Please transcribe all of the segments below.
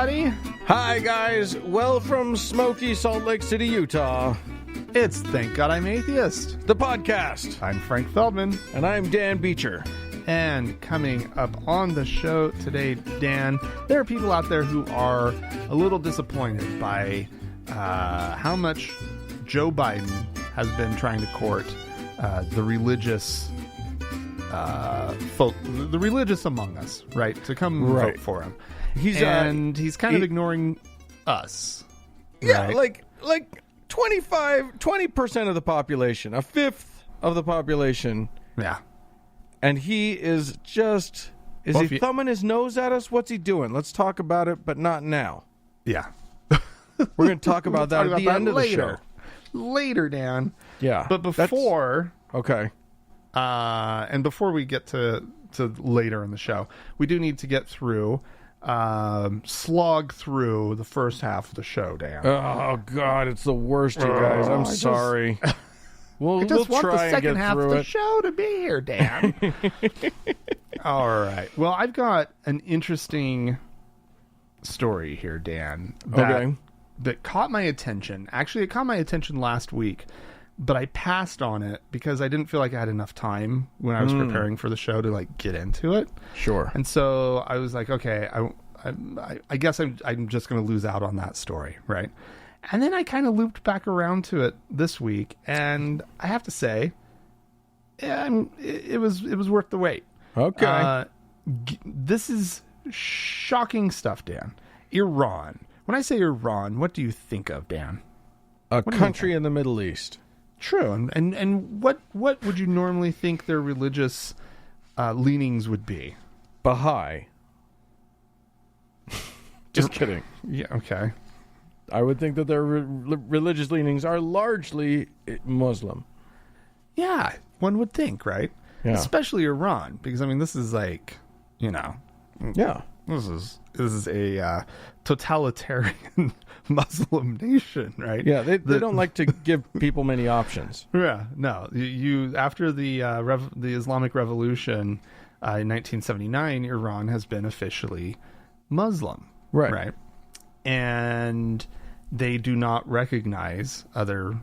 everybody. Hi, guys. Well, from smoky Salt Lake City, Utah, It's Thank God I'm Atheist. the podcast. I'm Frank Feldman. And I'm Dan Beecher. And coming up on the show today, Dan, there are people out there who are a little disappointed by how much Joe Biden has been trying to court the religious folk, the religious among us, right, to come vote for him. He's kind of ignoring us. Yeah, right? like 20% of the population, a fifth of the population. Yeah. And he is just... Is he thumbing his nose at us? What's he doing? Let's talk about it, but not now. Yeah. We're going to talk about that at the end of the show. Later, Dan. Yeah. But before... Okay. And before we get to later in the show, we do need to get through, slog through the first half of the show, Dan. Oh, God, it's the worst, you guys. I'm sorry. I just want try the second and get half through of the it. show to be here, Dan. All right. Well, I've got an interesting story here, Dan, that caught my attention. Actually, it caught my attention last week, but I passed on it because I didn't feel like I had enough time when I was preparing for the show to get into it. Sure. And so I was like, okay, I guess I'm just going to lose out on that story, right? And then I kind of looped back around to it this week, and I have to say, it was worth the wait. Okay. This is shocking stuff, Dan. Iran. When I say Iran, what do you think of, Dan? A country in the Middle East. True. And what would you normally think their religious leanings would be? Baha'i. Just kidding. Yeah, okay. I would think that their religious leanings are largely Muslim. Yeah, one would think, right? Yeah. Especially Iran, because, I mean, this is Yeah. this is a totalitarian Muslim nation, right? Yeah, they don't like to give people many options. Yeah, no. You after the Islamic Revolution in 1979, Iran has been officially Muslim, right? And they do not recognize other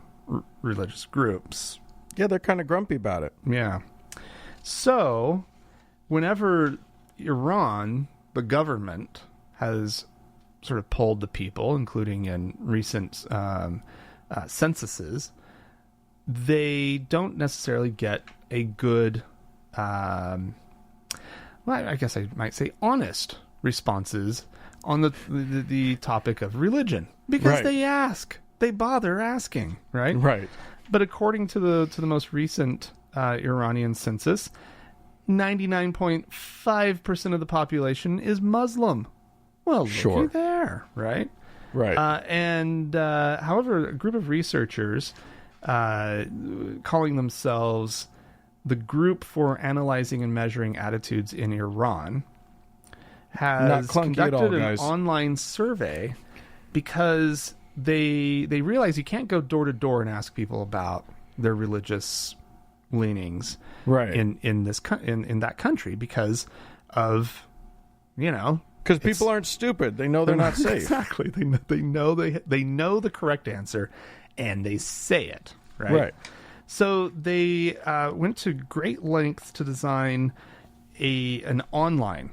religious groups. Yeah, they're kind of grumpy about it. Yeah. So, whenever Iran, the government, has sort of polled the people, including in recent censuses, they don't necessarily get a good, well, I guess I might say honest responses on the topic of religion, because they bother asking, right? Right. But according to the most recent Iranian census, 99.5% of the population is Muslim. Well, sure. Looky there, right? Right. However, a group of researchers calling themselves the Group for Analyzing and Measuring Attitudes in Iran has conducted an online survey because they realize you can't go door to door and ask people about their religious leanings in that country because of because people aren't stupid. They know they're not safe. Exactly. They know the correct answer, and they say it, right? So they went to great lengths to design an online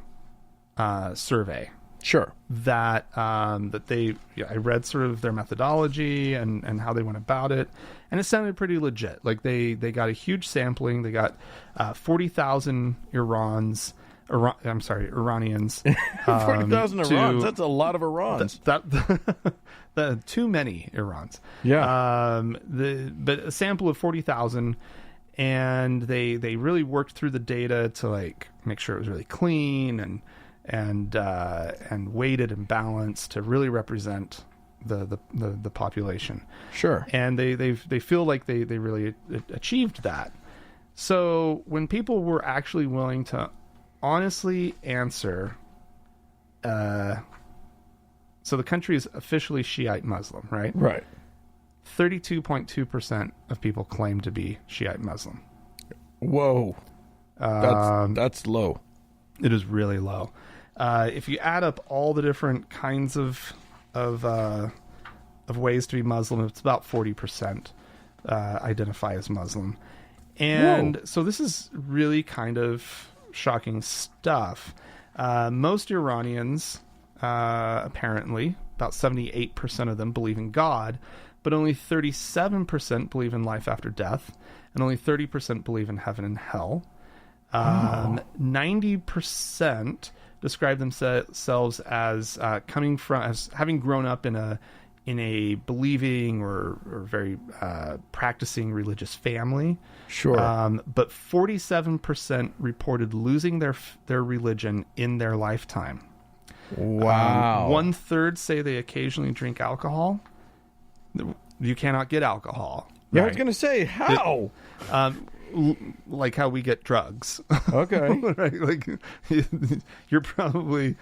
survey. Sure. That I read sort of their methodology and how they went about it, and it sounded pretty legit. Like they got a huge sampling. They got 40,000 Iranians. 40,000 Irans. That's a lot of Irans. Too many Irans. Yeah. But a sample of 40,000, and they really worked through the data to make sure it was really clean and weighted and balanced to really represent the population. Sure. And they feel like they really achieved that. So when people were actually willing to honestly answer, so the country is officially Shiite Muslim, right? Right. 32.2% of people claim to be Shiite Muslim. Whoa. That's low. It is really low. If you add up all the different kinds of ways to be Muslim, it's about 40% identify as Muslim. And so this is really kind of shocking stuff. Most Iranians, apparently, about 78% of them believe in God, but only 37% believe in life after death, and only 30% believe in heaven and hell. 90% describe themselves as coming from, as having grown up in a believing or very practicing religious family. Sure. But 47% reported losing their religion in their lifetime. Wow. 1/3 say they occasionally drink alcohol. You cannot get alcohol. Yeah, right? I was going to say, how? Like how we get drugs. Okay. Right? Like it's probably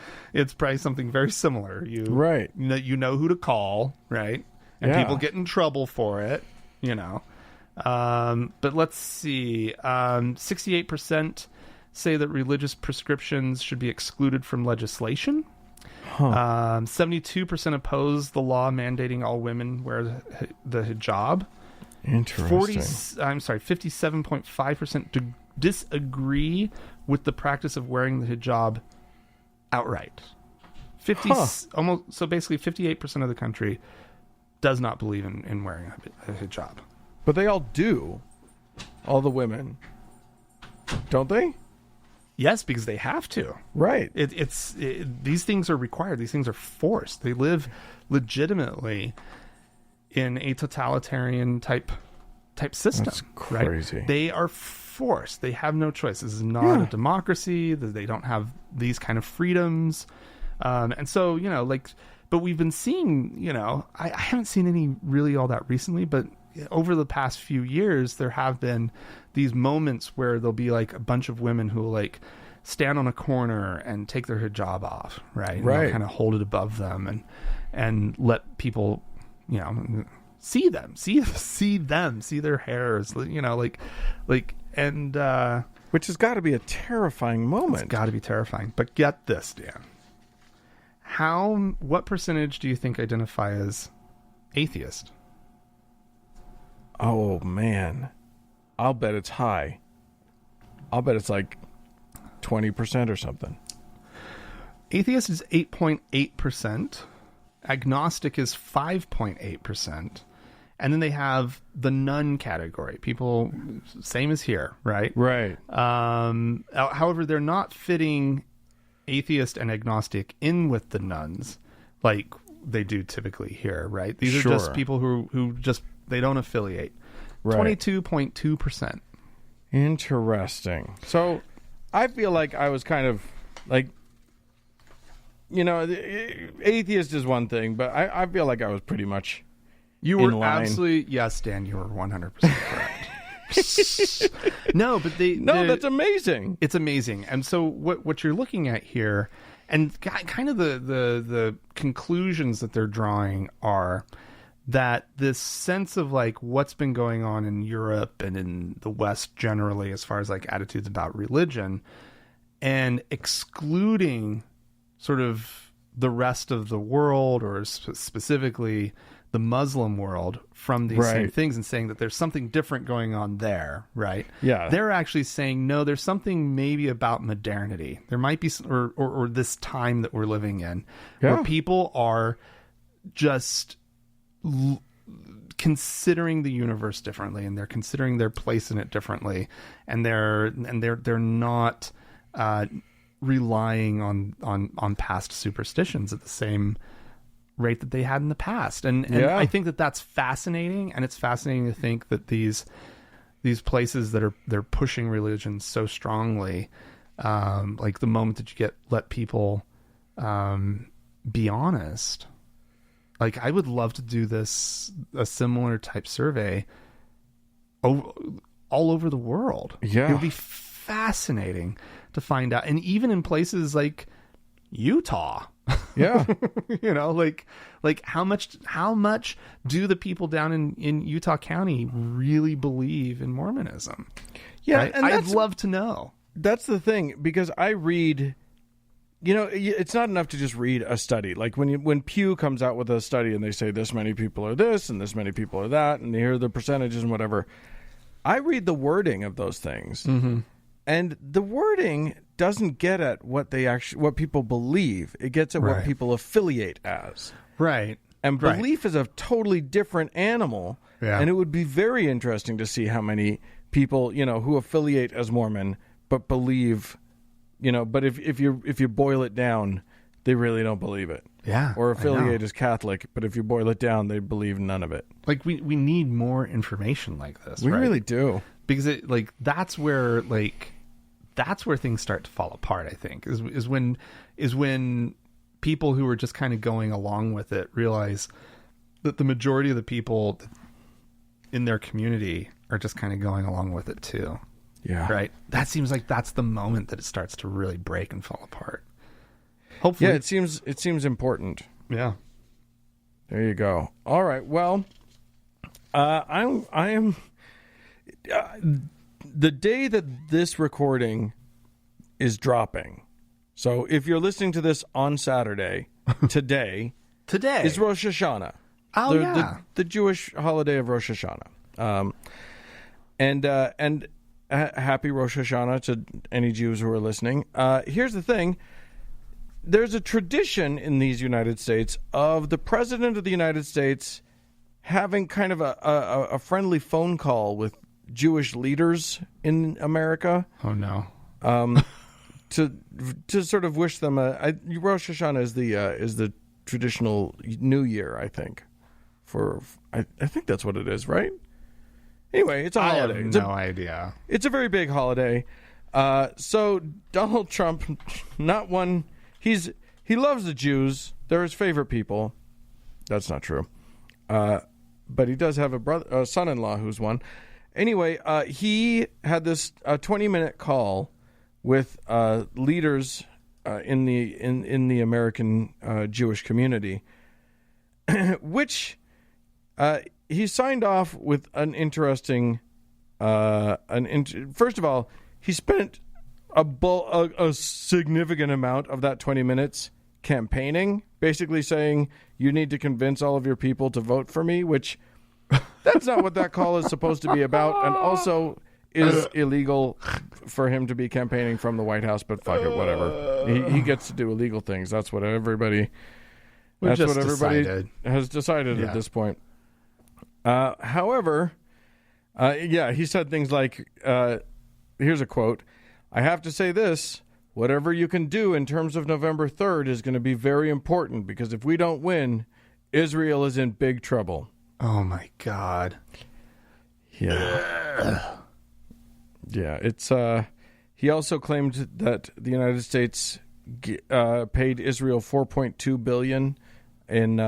something very similar. Right. You know who to call, right? And people get in trouble for it, But let's see. 68% say that religious prescriptions should be excluded from legislation. 72% oppose the law mandating all women wear the hijab. Interesting. 57.5% disagree with the practice of wearing the hijab outright. So basically 58% of the country does not believe in wearing a hijab. But they all do. All the women. Don't they? Yes, because they have to. Right. These things are required. These things are forced. They live legitimately in a totalitarian type system. That's crazy. Right? They are forced. They have no choice. This is not a democracy. They don't have these kind of freedoms. And so, but we've been seeing, I haven't seen any really all that recently, but over the past few years, there have been these moments where there'll be like a bunch of women who will like stand on a corner and take their hijab off, right? And they'll kind of hold it above them and let people, see them, see their hairs, which has got to be a terrifying moment. It's got to be terrifying. But get this, Dan. What percentage do you think identify as atheist? Oh, man. I'll bet it's high. I'll bet it's like 20% or something. Atheist is 8.8%. Agnostic is 5.8%. And then they have the none category. People, same as here, right? Right. However, they're not fitting atheist and agnostic in with the nuns like they do typically here, right? These are just people who just, they don't affiliate. Right. 22.2%. Interesting. So I feel like I was kind of like, atheist is one thing, but I feel like I was pretty much You were absolutely, yes, Dan, you were 100% correct. No, but that's amazing. It's amazing. And so what you're looking at here, and kind of the conclusions that they're drawing are that this sense of like what's been going on in Europe and in the West generally, as far as like attitudes about religion, and excluding sort of the rest of the world, or specifically the Muslim world, from these same things, and saying that there's something different going on there, right? Yeah. They're actually saying, no, there's something maybe about modernity. There might be, or this time that we're living in, where people are just considering the universe differently, and they're considering their place in it differently, and they're not relying on past superstitions at the same rate that they had in the past. And I think that that's fascinating, and it's fascinating to think that these places that they're pushing religion so strongly, like the moment that you let people be honest. Like, I would love to do a similar type survey all over the world. Yeah. It would be fascinating to find out. And even in places like Utah. Yeah. like how much do the people down in Utah County really believe in Mormonism? Yeah. Right? And I'd love to know. That's the thing, because I read, it's not enough to just read a study. Like when Pew comes out with a study and they say this many people are this and this many people are that, and here are the percentages and whatever. I read the wording of those things, and the wording doesn't get at what people believe. It gets at what people affiliate as. Right. And belief is a totally different animal. Yeah. And it would be very interesting to see how many people, who affiliate as Mormon but believe, but if you boil it down, they really don't believe it. Yeah. Or affiliate as Catholic, but if you boil it down, they believe none of it. Like we need more information like this. We really do. Because that's where things start to fall apart, I think, is when people who are just kind of going along with it realize that the majority of the people in their community are just kind of going along with it too. Yeah. Right. That seems like that's the moment that it starts to really break and fall apart. Hopefully. Yeah, it seems important. Yeah. There you go. All right. Well, I am the day that this recording is dropping. So if you're listening to this on Saturday, today is Rosh Hashanah. Oh, the Jewish holiday of Rosh Hashanah. And happy Rosh Hashanah to any Jews who are listening. Here's the thing. There's a tradition in these United States of the President of the United States having kind of a friendly phone call with Jewish leaders in America. Oh, no. To sort of wish them Rosh Hashanah is the traditional New Year, I think. I think that's what it is, right? Anyway, it's a holiday. I have no idea. It's a very big holiday. So Donald Trump, not one. He loves the Jews. They're his favorite people. That's not true. But he does have a son-in-law who's one. Anyway, he had this 20-minute call with leaders in the American Jewish community, which he signed off with an interesting. First of all, he spent a significant amount of that 20 minutes campaigning, basically saying you need to convince all of your people to vote for me, which that's not what that call is supposed to be about, and also is illegal for him to be campaigning from the White House, but fuck it, whatever. He gets to do illegal things. That's what everybody has decided at this point. However, he said things like, here's a quote, "I have to say this, whatever you can do in terms of November 3rd is going to be very important, because if we don't win, Israel is in big trouble." Oh, my God. Yeah. Yeah, it's he also claimed that the United States paid Israel $4.2 billion in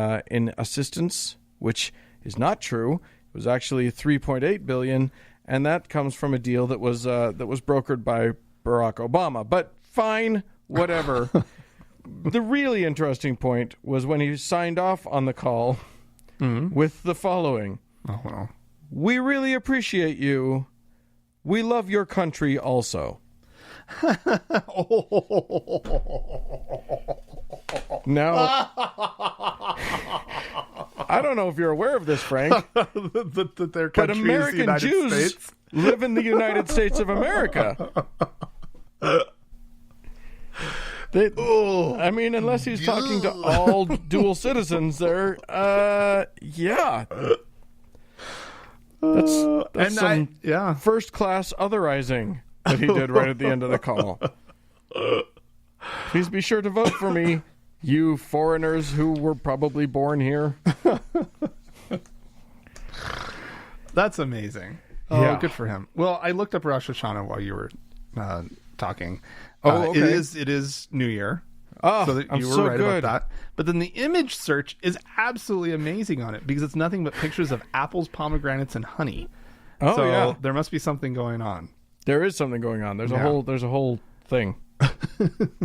assistance, which is not true. It was actually $3.8 billion, and that comes from a deal that was brokered by Barack Obama. But fine, whatever. The really interesting point was when he signed off on the call with the following. Oh, well. "We really appreciate you. We love your country also." Now, I don't know if you're aware of this, Frank, but American Jews live in the United States of America. I mean, unless he's talking to all dual citizens there, yeah. That's some first-class otherizing that he did right at the end of the call. Please be sure to vote for me, you foreigners who were probably born here. That's amazing. Oh, yeah. Good for him. Well, I looked up Rosh Hashanah while you were talking. Okay. It is New Year. Oh, so that you were right about that. But then the image search is absolutely amazing on it, because it's nothing but pictures of apples, pomegranates, and honey. Oh, so yeah. There must be something going on. There is something going on. There's a whole thing.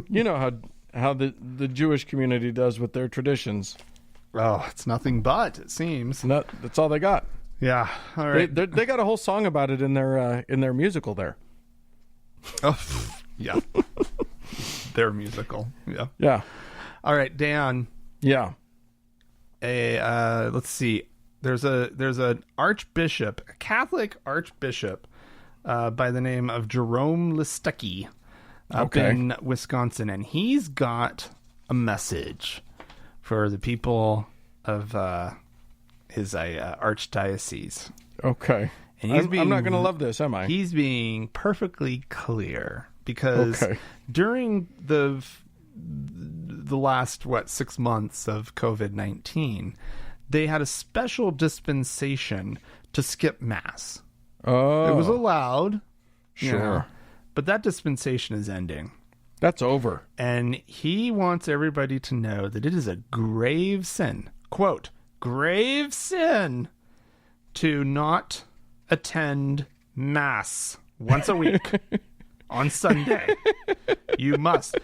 You know how the Jewish community does with their traditions. Oh, it's nothing but, it seems. That's all they got. Yeah. All right. They got a whole song about it in their musical there. Oh, yeah. Their musical. Yeah. Yeah. All right, Dan. Yeah. Let's see. There's an archbishop, a Catholic archbishop, by the name of Jerome Listucky up in Wisconsin, and he's got a message for the people of his archdiocese. Okay. And I'm not going to love this, am I? He's being perfectly clear because during the last 6 months of COVID-19, they had a special dispensation to skip mass. Oh, it was allowed, sure, but that dispensation is ending. That's over, and he wants everybody to know that it is a grave sin, quote, grave sin, to not attend mass once a week on Sunday. You must.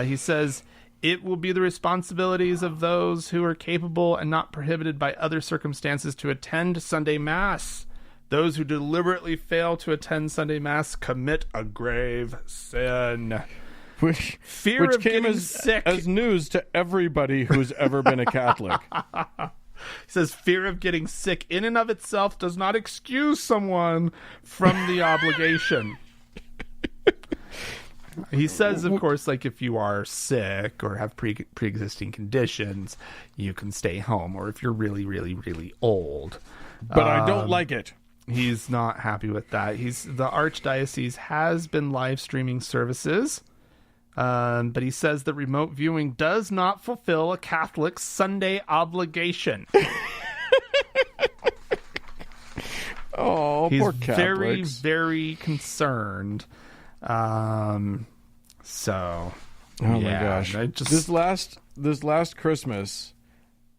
He says it will be the responsibilities of those who are capable and not prohibited by other circumstances to attend Sunday mass. Those who deliberately fail to attend Sunday mass commit a grave sin. Which of came getting sick as news to everybody who's ever been a Catholic. He says fear of getting sick in and of itself does not excuse someone from the obligation. He says, of course, like if you are sick or have pre-existing conditions, you can stay home. Or if you're really, really, really old. But I don't like it. He's not happy with that. The archdiocese has been live streaming services. But he says that remote viewing does not fulfill a Catholic Sunday obligation. Oh, he's poor Catholics. Very, very concerned. So, my gosh, this last Christmas,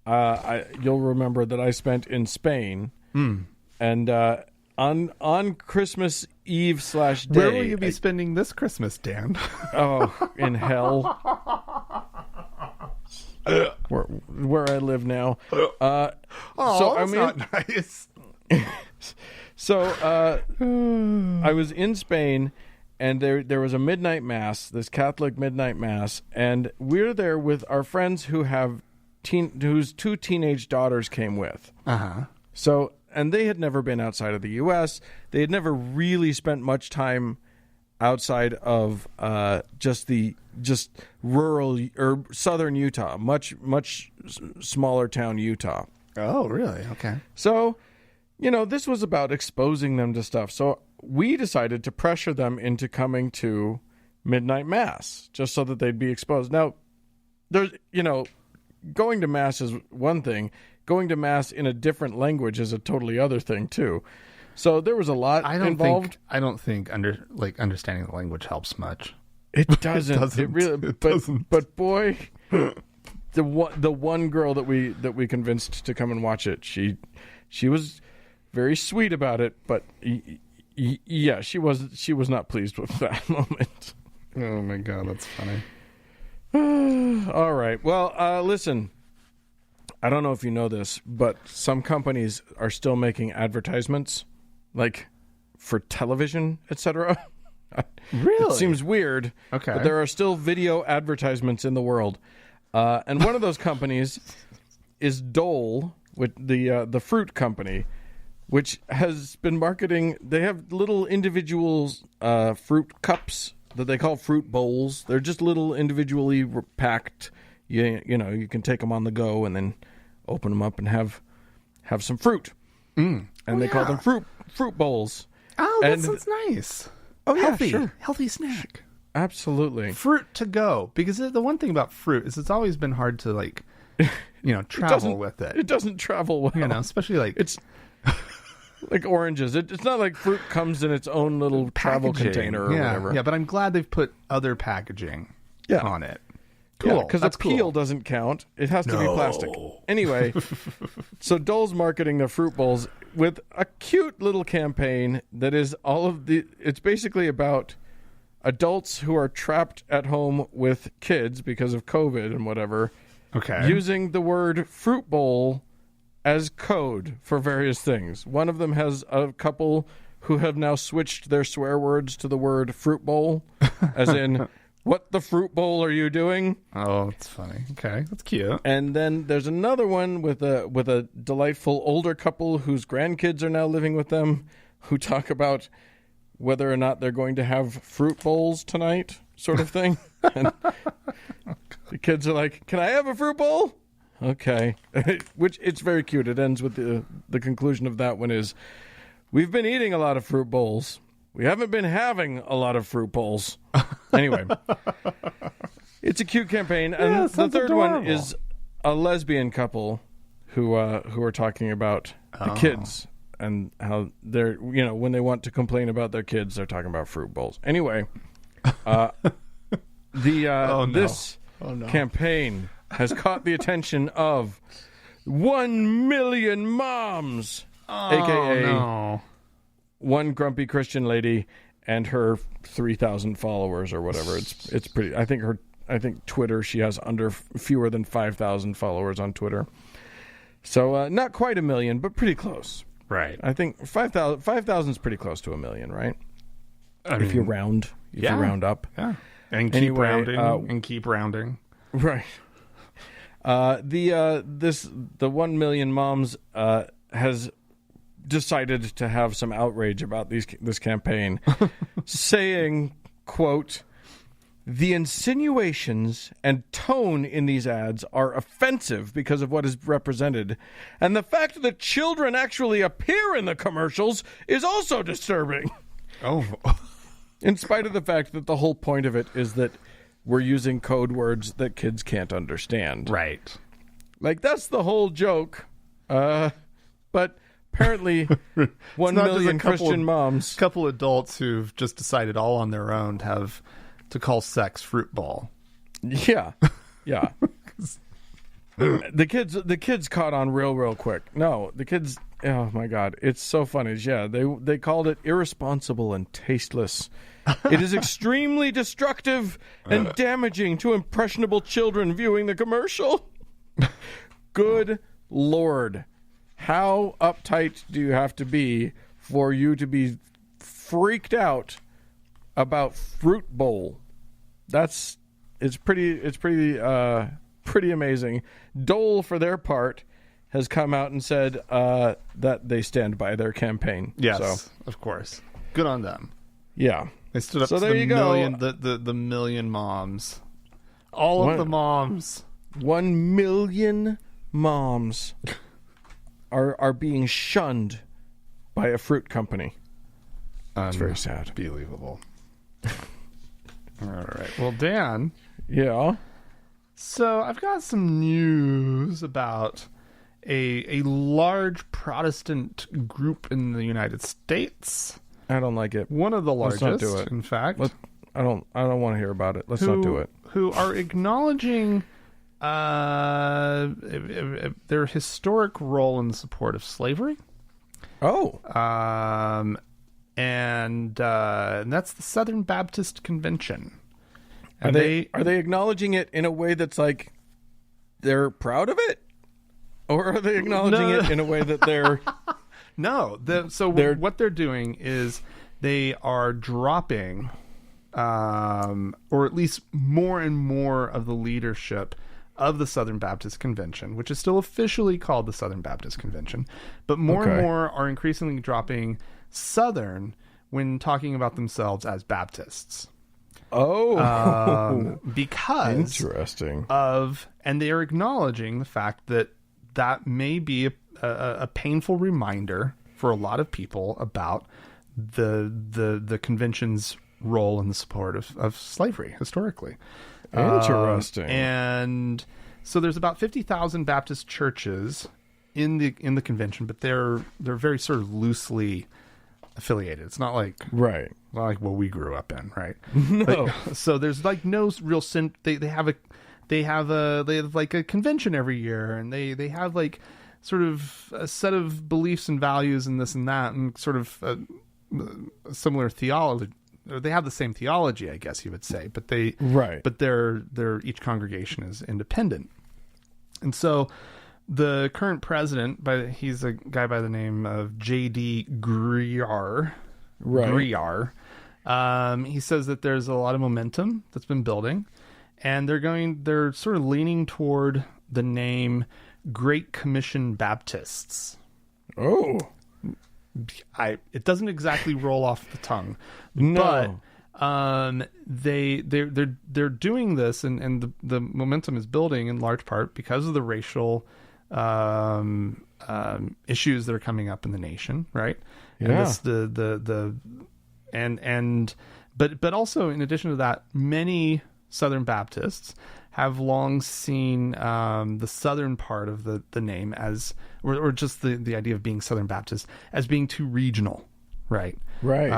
you'll remember that I spent in Spain, and on Christmas Eve / day. Where will you be spending this Christmas, Dan? Oh, in hell. Where I live now. That's not nice. So I was in Spain, and there was a midnight mass, this Catholic midnight mass, and we're there with our friends who have whose 2 teenage daughters came with. So, and they had never been outside of the U.S. They had never really spent much time outside of just rural or southern Utah, much smaller town Utah. Oh, really? Okay. So, this was about exposing them to stuff. So we decided to pressure them into coming to midnight mass just so that they'd be exposed. Now, there's, going to mass is one thing. Going to mass in a different language is a totally other thing too. So there was a lot involved. I don't think understanding the language helps much. It doesn't. It really doesn't. But boy, the one girl that we convinced to come and watch it, she was very sweet about it, but yeah, she was not pleased with that moment. Oh my God, that's funny. All right. Well, listen. I don't know if you know this, but some companies are still making advertisements, like for television, etc. Really? It seems weird. Okay. But there are still video advertisements in the world, and one of those companies is Dole, with the fruit company, which has been marketing. They have little individual fruit cups that they call fruit bowls. They're just little individually packed. You can take them on the go and then open them up and have some fruit. And they call them fruit bowls. Oh, that sounds nice. Oh, yeah, healthy, sure. Healthy snack. Absolutely. Fruit to go. Because the one thing about fruit is it's always been hard to travel with it. It doesn't travel well. Especially it's like oranges. It's not like fruit comes in its own little travel container or whatever. Yeah, but I'm glad they've put other packaging on it. Cool. Because a peel doesn't count. It has to be plastic. Anyway, so Dole's marketing their fruit bowls with a cute little campaign that is it's basically about adults who are trapped at home with kids because of COVID and whatever. Okay. Using the word fruit bowl as code for various things. One of them has a couple who have now switched their swear words to the word fruit bowl, as in What the fruit bowl are you doing? Oh, that's funny. Okay, that's cute. And then there's another one with a delightful older couple whose grandkids are now living with them, who talk about whether or not they're going to have fruit bowls tonight, sort of thing. And the kids are like, "Can I have a fruit bowl?" Okay. Which, it's very cute. It ends with the conclusion of that one is, "We've been eating a lot of fruit bowls. We haven't been having a lot of fruit bowls." Anyway, it's a cute campaign. And the third one is a lesbian couple who are talking about the kids and how they're, when they want to complain about their kids, they're talking about fruit bowls. Anyway, this campaign has caught the attention of 1 million moms, aka one grumpy Christian lady and her 3,000 followers or whatever. It's pretty. I think Twitter, she has fewer than 5,000 followers on Twitter. So not quite 1 million, but pretty close. Right. I think 5,000 is pretty close to 1 million, right? If you round, you round up. Yeah. And keep rounding. Right. The 1 million moms has decided to have some outrage about this campaign, saying, quote, "The insinuations and tone in these ads are offensive because of what is represented, and the fact that children actually appear in the commercials is also disturbing." Oh. In spite of the fact that the whole point of it is that we're using code words that kids can't understand. Right. Like, that's the whole joke. But apparently 1 million Christian moms. A couple adults who've just decided all on their own to call sex fruit ball. Yeah. Yeah. The kids caught on real quick. No, the kids, oh my God, it's so funny. Yeah, they called it irresponsible and tasteless. It is extremely destructive and damaging to impressionable children viewing the commercial. Good Lord. How uptight do you have to be for you to be freaked out about fruit bowl? It's pretty amazing. Dole, for their part, has come out and said that they stand by their campaign. Yes, so, of course. Good on them. Yeah. They stood up to the million moms. All of the moms. 1 million moms are being shunned by a fruit company. It's very sad. Unbelievable. All right. Well, Dan. Yeah. So I've got some news about a large Protestant group in the United States. I don't like it. One of the largest, Let's not do it. In fact. I don't want to hear about it. Let's not do it. Who are acknowledging their historic role in the support of slavery. Oh. And that's the Southern Baptist Convention. And are they acknowledging it in a way that's like they're proud of it? Or are they acknowledging it in a way that they're... No. What they're doing is they are dropping, or at least more and more of the leadership of the Southern Baptist Convention, which is still officially called the Southern Baptist Convention, but more and more are increasingly dropping Southern when talking about themselves as Baptists. Oh, because interesting. And they are acknowledging the fact that may be a painful reminder for a lot of people about the convention's role in the support of slavery historically. Interesting. And so there's about 50,000 Baptist churches in the convention, but they're very sort of loosely affiliated. It's not like what we grew up in, right? No. So there's like no real they have like a convention every year, and they have like sort of a set of beliefs and values and this and that, and sort of a similar theology. They have the same theology, I guess you would say, but they're each congregation is independent. And so the current president, he's a guy by the name of J.D. Greer. Right. Greer. He says that there's a lot of momentum that's been building, and they're sort of leaning toward the name Great Commission Baptists. Oh, it doesn't exactly roll off the tongue, no. but they're doing this, and the momentum is building in large part because of the racial issues that are coming up in the nation, right? Yeah. And but also in addition to that, many Southern Baptists have long seen the southern part of the name as, or just the idea of being Southern Baptist as being too regional, right? Right.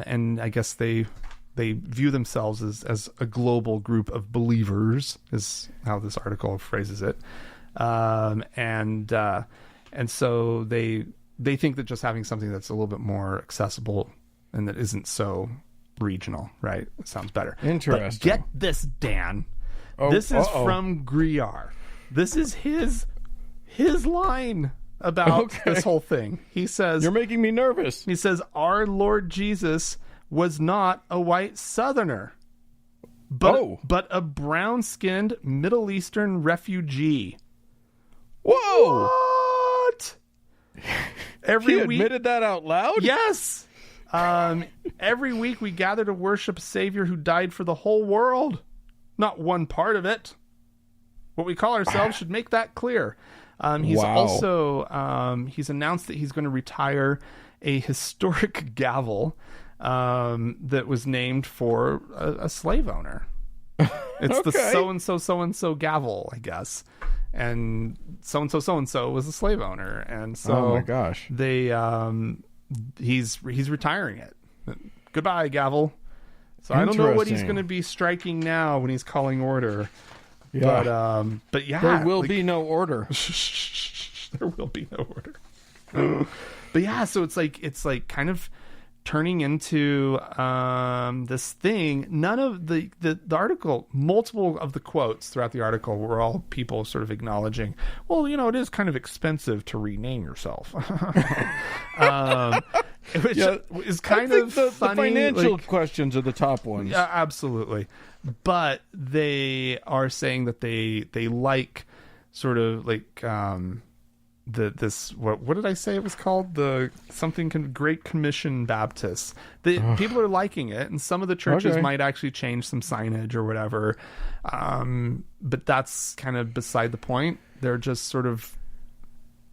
And I guess they view themselves as a global group of believers, is how this article phrases it. And so they think that just having something that's a little bit more accessible and that isn't so regional, right? It sounds better. Interesting. But get this, Dan. Oh, this is from Griar. This is his line about this whole thing. He says, "You're making me nervous." He says, "Our Lord Jesus was not a white Southerner, but a brown-skinned Middle Eastern refugee." Whoa! What? He admitted that out loud? Yes. Every week we gather to worship a Savior who died for the whole world, not one part of it. What we call ourselves should make that clear. He's also he's announced that he's going to retire a historic gavel that was named for a slave owner. It's the so-and-so gavel, I guess. And so-and-so was a slave owner. And so oh my gosh. They he's retiring it. Goodbye, gavel. So I don't know what he's going to be striking now when he's calling order. Yeah. But yeah, there will be no order. There will be no order. But yeah, so it's like kind of turning into this thing. None of the article, multiple of the quotes throughout the article were all people sort of acknowledging, well, it is kind of expensive to rename yourself. Which is kind of the funny. The financial questions are the top ones. Yeah, absolutely. But they are saying that they like sort of like what did I say it was called? The Great Commission Baptists. People are liking it, and some of the churches might actually change some signage or whatever. But that's kind of beside the point. They're just sort of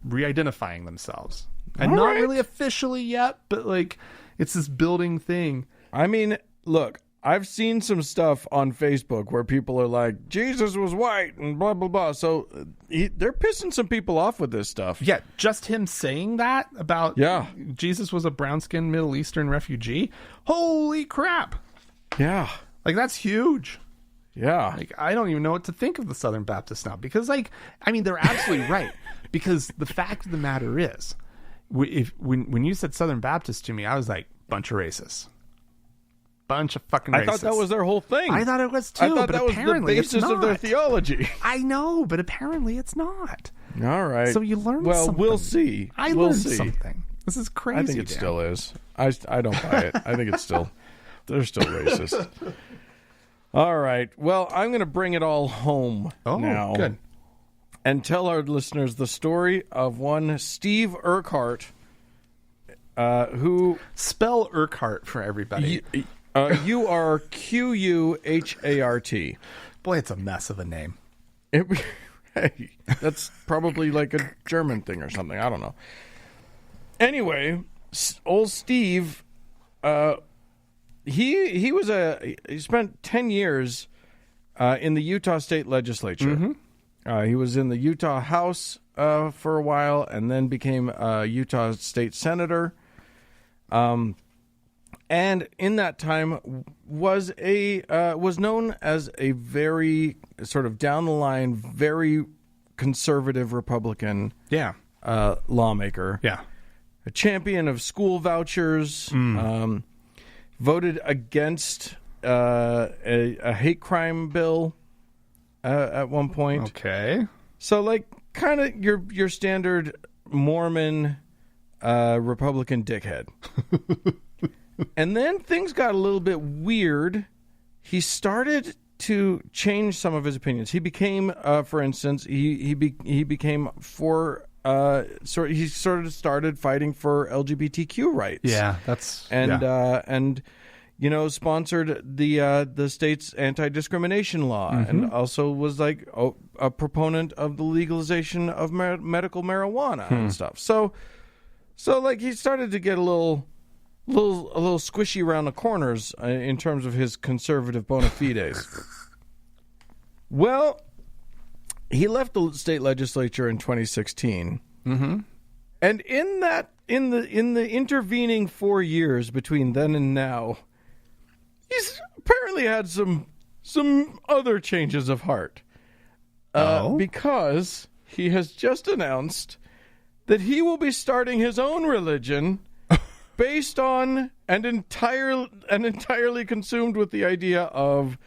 re-identifying themselves. And not really officially yet, but like it's this building thing. I mean, look, I've seen some stuff on Facebook where people are like, Jesus was white and blah, blah, blah. So they're pissing some people off with this stuff. Yeah, just him saying that about Jesus was a brown-skinned Middle Eastern refugee. Holy crap. Yeah. Like, that's huge. Yeah. Like, I don't even know what to think of the Southern Baptists now. Because, like, I mean, they're absolutely right. Because the fact of the matter is, when you said Southern Baptist to me, I was like, bunch of racists. Bunch of fucking racists. I thought that was their whole thing. I thought it was too. I thought but that was apparently the basis of their theology. I know, but apparently it's not. All right. So you learn something. Well, we'll see. I learned something. This is crazy. I think it still is. I don't buy it. I think it's still, they're still racist. All right. Well, I'm going to bring it all home now. Good. And tell our listeners the story of one Steve Urquhart, who... Spell Urquhart for everybody. Urquhart. Boy, it's a mess of a name. Hey, that's probably like a German thing or something. I don't know. Anyway, old Steve, he spent 10 years in the Utah State Legislature. Mm-hmm. He was in the Utah House for a while, and then became a Utah State Senator. And in that time was known as a very sort of down the line, very conservative Republican lawmaker. Yeah. A champion of school vouchers, voted against a hate crime bill at one point. Okay. So like kind of your standard Mormon Republican dickhead. And then things got a little bit weird. He started to change some of his opinions. He became, for instance, he became for he sort of started fighting for LGBTQ rights. Yeah, and sponsored the state's anti-discrimination law, and also was like a proponent of the legalization of medical marijuana and stuff. So like he started to get a little squishy around the corners in terms of his conservative bona fides. Well, he left the state legislature in 2016, and in the intervening 4 years between then and now, he's apparently had some other changes of heart. Because he has just announced that he will be starting his own religion based on and entirely consumed with the idea of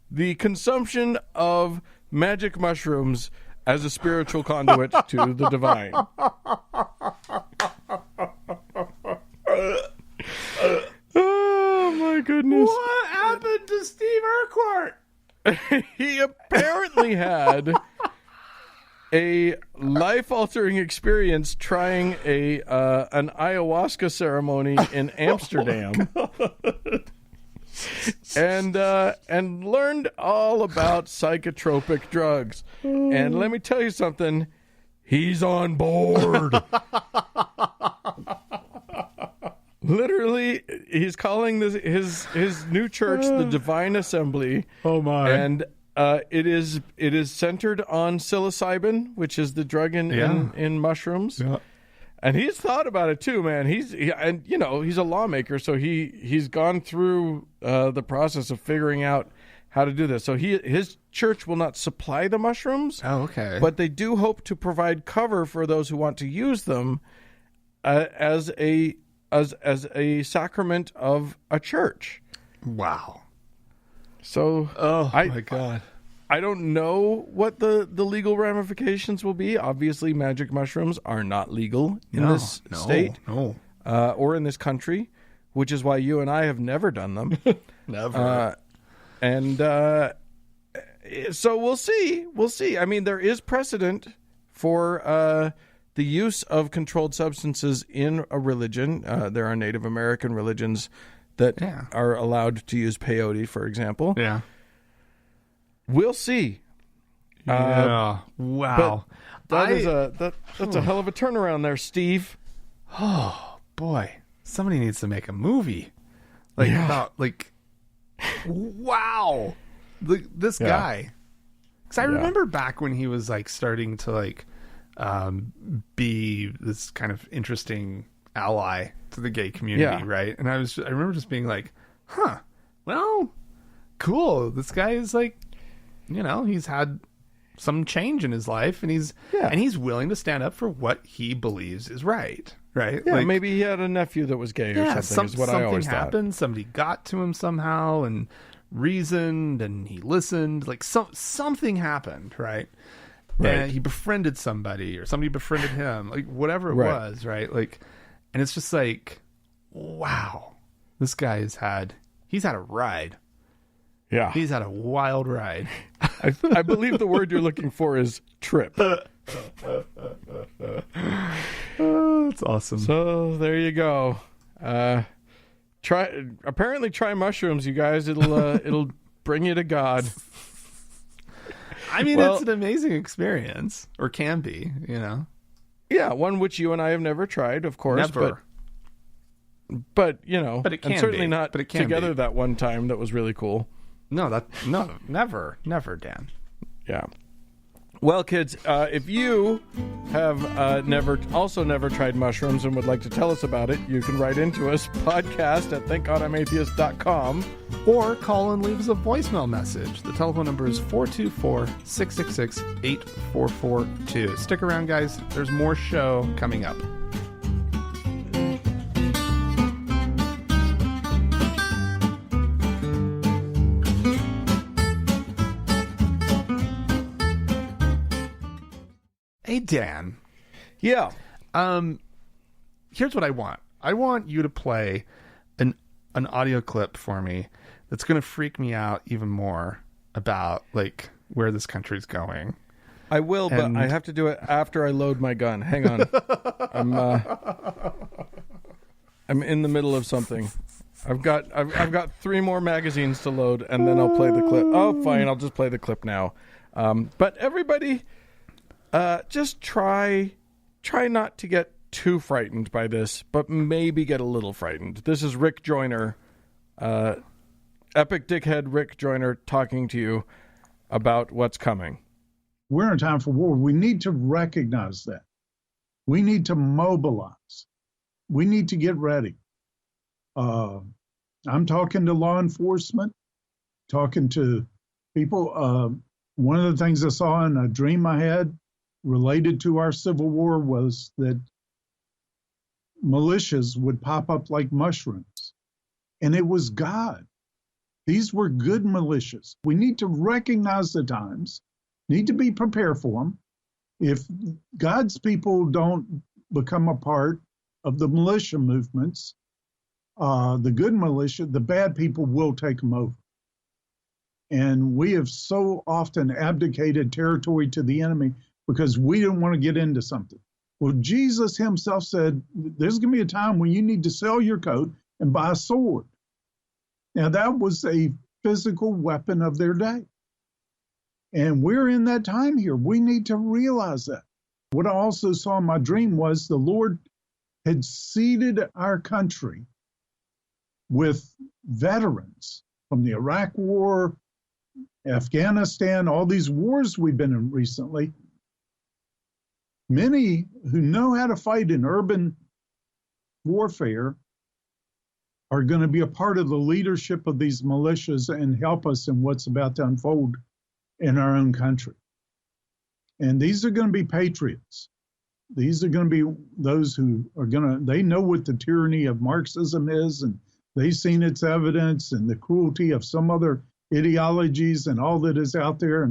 the consumption of magic mushrooms as a spiritual conduit to the divine. Oh my goodness. What happened to Steve Urquhart? He apparently had a life-altering experience trying an ayahuasca ceremony in Amsterdam, and learned all about psychotropic drugs. And let me tell you something, he's on board. Literally, he's calling his new church the Divine Assembly. Oh my! And it is centered on psilocybin, which is the drug in mushrooms. Yeah. And he's thought about it too, man. He's a lawmaker, so he's gone through the process of figuring out how to do this. So his church will not supply the mushrooms. Oh, okay. But they do hope to provide cover for those who want to use them as a sacrament of a church. Wow. So, my God. I don't know what the legal ramifications will be. Obviously, magic mushrooms are not legal in this state or in this country, which is why you and I have never done them. Never. So we'll see. We'll see. I mean, there is precedent for the use of controlled substances in a religion. There are Native American religions that are allowed to use peyote, for example. Yeah. We'll see. Wow. That's a hell of a turnaround there, Steve. Oh boy, somebody needs to make a movie. Wow, this guy. Because I remember back when he was like starting to be this kind of interesting ally to the gay community, right? And I remember just being like, well, cool. This guy is like, he's had some change in his life, and he's willing to stand up for what he believes is right. Right? Yeah, maybe he had a nephew that was gay or something. Is what I always thought. Something happened. Somebody got to him somehow and reasoned, and he listened. Like something happened, right? And he befriended somebody, or somebody befriended him. Like whatever it was, right? Like, and it's just like, wow, this guy he's had a ride. Yeah, he's had a wild ride. I believe the word you're looking for is trip. Oh, that's awesome. So there you go. Try mushrooms, you guys. It'll bring you to God. I mean, it's an amazing experience, or can be, Yeah, one which you and I have never tried, of course. Never. But it can certainly not but it can together be. that one time that was really cool. No, never, Dan. Yeah. Well, kids, if you have never tried mushrooms and would like to tell us about it, you can write into us, podcast@thankgodimatheist.com. Or call and leave us a voicemail message. The telephone number is 424-666-8442. Stick around, guys. There's more show coming up. Hey, Dan. Yeah. Here's what I want. I want you to play an an audio clip for me that's going to freak me out even more about like where this country's going. I will, but I have to do it after I load my gun. Hang on. I'm in the middle of something. I've got 3 more magazines to load, and then I'll play the clip. Oh, fine, I'll just play the clip now. But everybody, just try not to get too frightened by this, but maybe get a little frightened. This is Rick Joyner, epic dickhead Rick Joyner, talking to you about what's coming. We're in a time for war. We need to recognize that. We need to mobilize. We need to get ready. I'm talking to law enforcement, talking to people. One of the things I saw in a dream I had related to our Civil War was that militias would pop up like mushrooms. And it was God. These were good militias. We need to recognize the times, need to be prepared for them. If God's people don't become a part of the militia movements, the good militia, the bad people will take them over. And we have so often abdicated territory to the enemy because we didn't want to get into something. Well, Jesus himself said, there's going to be a time when you need to sell your coat and buy a sword. Now, that was a physical weapon of their day. And we're in that time here. We need to realize that. What I also saw in my dream was the Lord had seeded our country with veterans from the Iraq War, Afghanistan, all these wars we've been in recently. Many who know how to fight in urban warfare are going to be a part of the leadership of these militias and help us in what's about to unfold in our own country. And these are going to be patriots. These are going to be those who are they know what the tyranny of Marxism is, and they've seen its evidence and the cruelty of some other ideologies and all that is out there.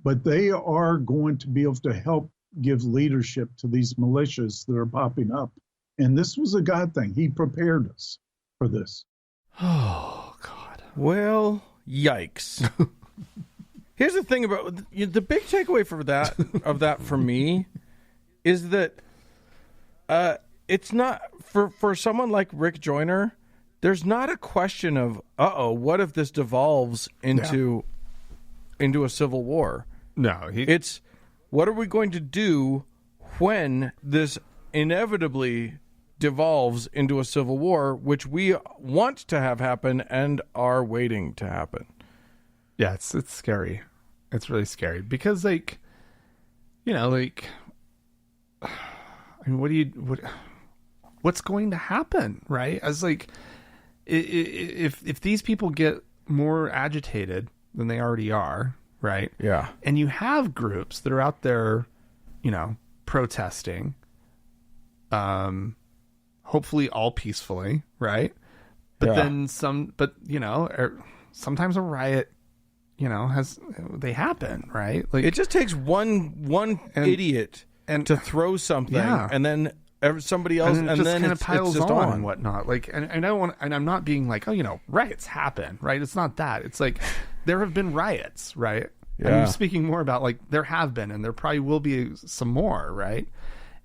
But they are going to be able to help give leadership to these militias that are popping up. And this was a God thing. He prepared us for this. Oh, God. Well, yikes. Here's the thing about the big takeaway of that for me is that it's not for someone like Rick Joyner, there's not a question of, what if this devolves into a civil war? No. It's, what are we going to do when this inevitably devolves into a civil war, which we want to have happen and are waiting to happen? Yeah, it's scary. It's really scary because, like, I mean, what's going to happen, right? As like, if these people get more agitated than they already are, right? Yeah. And you have groups that are out there, protesting, hopefully all peacefully, right? But then sometimes a riot, they happen, right? Like, it just takes one idiot to throw something, and then somebody else, and then kind of piles just on and whatnot. Like, and I don't want, and I'm not being like, riots happen, right? It's not that. It's like there have been riots, right? Yeah. I'm speaking more about like there have been, and there probably will be some more, right?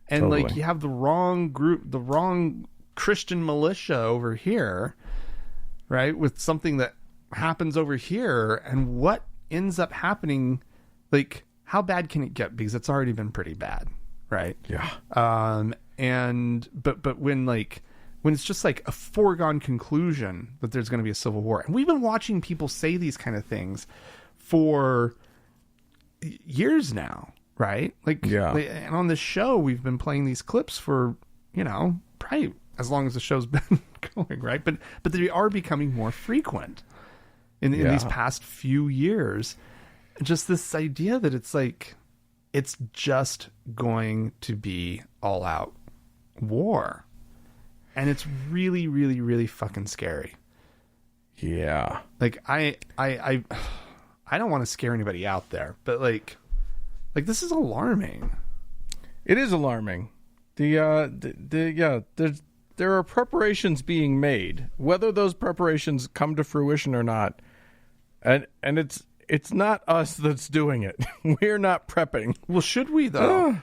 And totally. Like you have the wrong group, the wrong Christian militia over here, right? With something that happens over here, and what ends up happening, like how bad can it get? Because it's already been pretty bad, right? Yeah. But when it's just like a foregone conclusion that there's going to be a civil war, and we've been watching people say these kind of things for years now, right? Like, and on this show, we've been playing these clips for, probably as long as the show's been going, right? But they are becoming more frequent in these past few years. Just this idea that it's like, it's just going to be all out war. And it's really, really, really fucking scary. Yeah. Like I don't want to scare anybody out there, but like this is alarming. It is alarming. There's there are preparations being made, whether those preparations come to fruition or not. And it's not us that's doing it. We're not prepping. Well, should we though?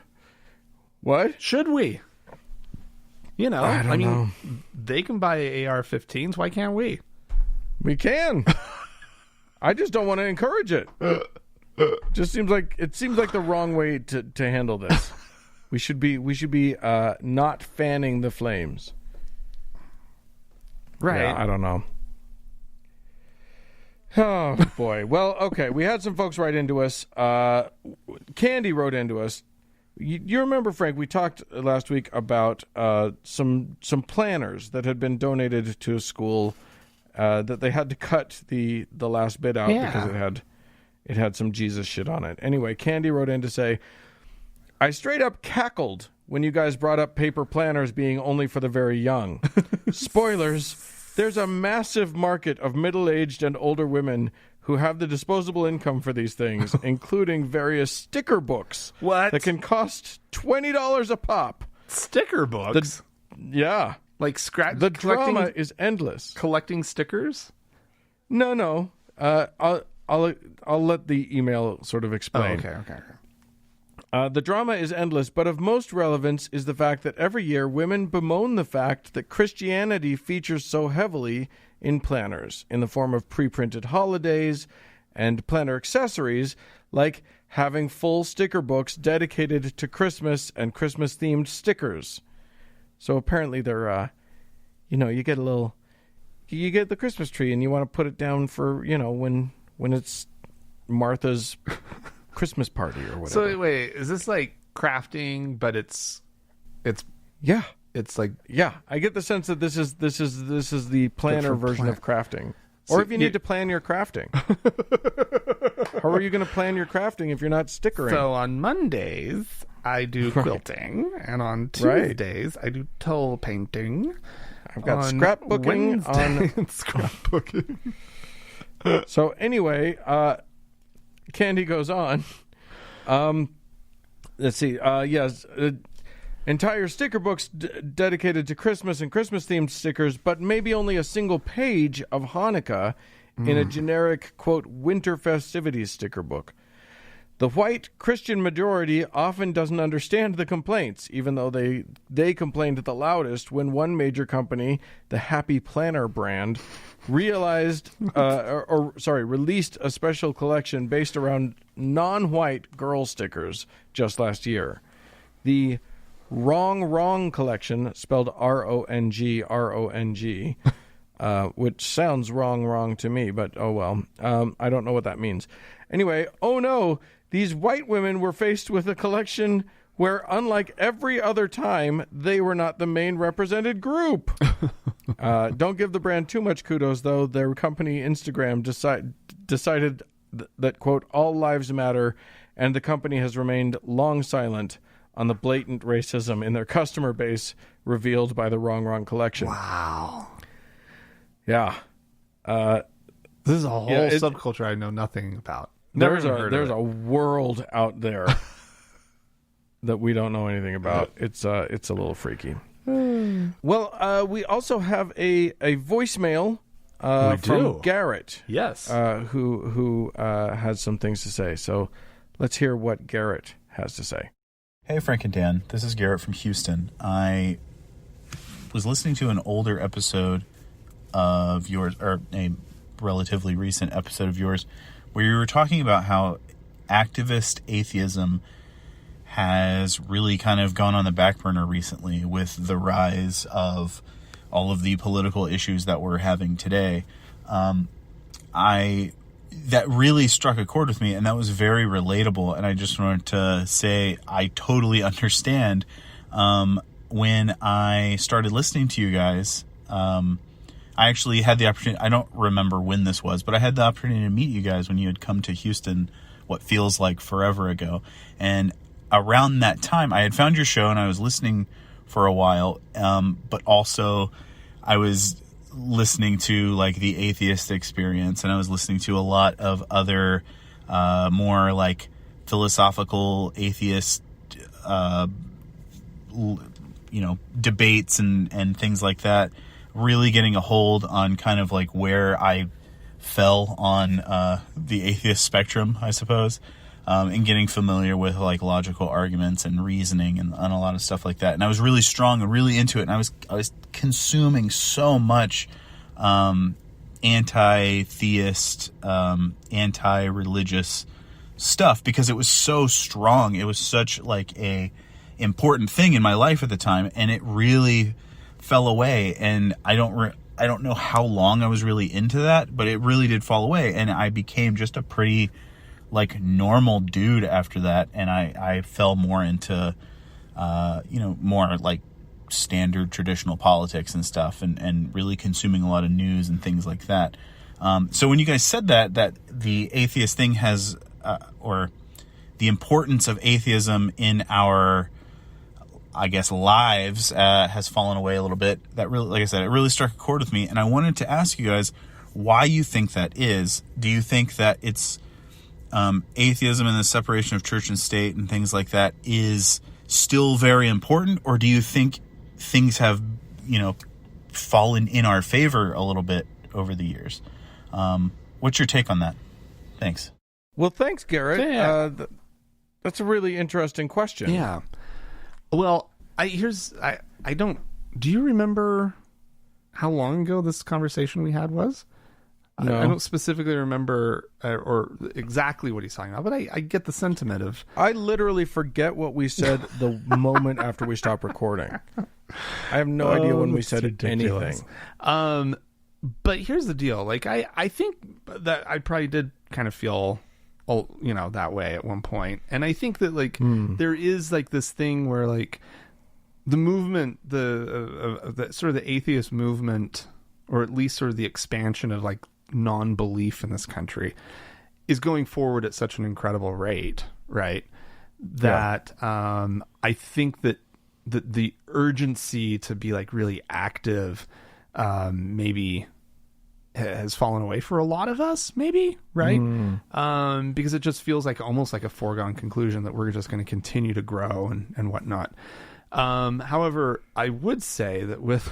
What? Should we? You know, I mean, know. they can buy AR-15s. Why can't we? We can. I just don't want to encourage it. It seems like the wrong way to handle this. We should be not fanning the flames. Right. Yeah, I don't know. Oh boy. Well, okay. We had some folks write into us. Candy wrote into us. You remember, Frank? We talked last week about some planners that had been donated to a school that they had to cut the last bit out because it had some Jesus shit on it. Anyway, Candy wrote in to say, I straight up cackled when you guys brought up paper planners being only for the very young. Spoilers, there's a massive market of middle-aged and older women who have the disposable income for these things, including various sticker books that can cost $20 a pop. Sticker books? Yeah. Like scratch. The drama is endless. Collecting stickers? No. I'll let the email sort of explain. Oh, okay. The drama is endless, but of most relevance is the fact that every year women bemoan the fact that Christianity features so heavily in planners in the form of pre-printed holidays and planner accessories like having full sticker books dedicated to Christmas and Christmas-themed stickers. So apparently they're, you get the Christmas tree and you want to put it down for, when it's Martha's Christmas party or whatever. So wait, is this like crafting, but it's yeah, it's like I get the sense that this is the planner version of crafting. Or if you need to plan your crafting. How are you going to plan your crafting if you're not stickering? So on Mondays I do quilting, and on Tuesdays I do toe painting. I've got scrapbooking on scrapbooking. So anyway, Candy goes on. Let's see. Yes, entire sticker books dedicated to Christmas and Christmas-themed stickers, but maybe only a single page of Hanukkah in a generic, quote, winter festivities sticker book. The white Christian majority often doesn't understand the complaints, even though they complained the loudest when one major company, the Happy Planner brand, released a special collection based around non-white girl stickers just last year. The Wrong collection, spelled RONG, which sounds wrong to me, but oh well. I don't know what that means. Anyway, oh no, these white women were faced with a collection where, unlike every other time, they were not the main represented group. Don't give the brand too much kudos, though. Their company, Instagram, decided that, quote, all lives matter, and the company has remained long silent on the blatant racism in their customer base revealed by the Wrong collection. Wow. Yeah. This is a whole subculture I know nothing about. There's a world out there that we don't know anything about. It's a little freaky. Well, we also have a voicemail from Garrett. Yes. Who has some things to say. So let's hear what Garrett has to say. Hey, Frank and Dan. This is Garrett from Houston. I was listening to an older episode of yours, or a relatively recent episode of yours, where you were talking about how activist atheism has really kind of gone on the back burner recently with the rise of all of the political issues that we're having today. That really struck a chord with me, and that was very relatable. And I just wanted to say I totally understand. When I started listening to you guys, I actually had the opportunity, I don't remember when this was, but I had the opportunity to meet you guys when you had come to Houston, what feels like forever ago. And around that time, I had found your show and I was listening for a while, but also I was listening to like the Atheist Experience, and I was listening to a lot of other more like philosophical atheist debates and things like that really getting a hold on kind of like where I fell on the atheist spectrum, I suppose, and getting familiar with like logical arguments and reasoning and a lot of stuff like that. And I was really strong and really into it, and I was consuming so much anti-theist, anti-religious stuff because it was so strong. It was such like a important thing in my life at the time, and it really fell away. And I don't know how long I was really into that, but it really did fall away, and I became just a pretty like normal dude after that. And I fell more into more like standard traditional politics and stuff, and really consuming a lot of news and things like that. So when you guys said that the atheist thing has or the importance of atheism in our, I guess, lives has fallen away a little bit, that really, like I said, it really struck a chord with me. And I wanted to ask you guys why you think that is. Do you think that it's atheism and the separation of church and state and things like that is still very important, or do you think things have fallen in our favor a little bit over the years? What's your take on that? Thanks. Well, thanks, Garrett. Yeah. That's a really interesting question. Yeah. Well, I don't. Do you remember how long ago this conversation we had was? No. I don't specifically remember or exactly what he's talking about, but I get the sentiment of. I literally forget what we said the moment after we stopped recording. I have no idea when we said ridiculous. anything. But here's the deal. Like, I think that I probably did kind of feel, that way at one point. And I think that, like, there is, like, this thing where, like, the movement, the sort of the atheist movement, or at least sort of the expansion of, like, non-belief in this country is going forward at such an incredible rate, right? That I think that the urgency to be, like, really active maybe has fallen away for a lot of us, maybe, right? Because it just feels like almost like a foregone conclusion that we're just going to continue to grow and whatnot. However, I would say that with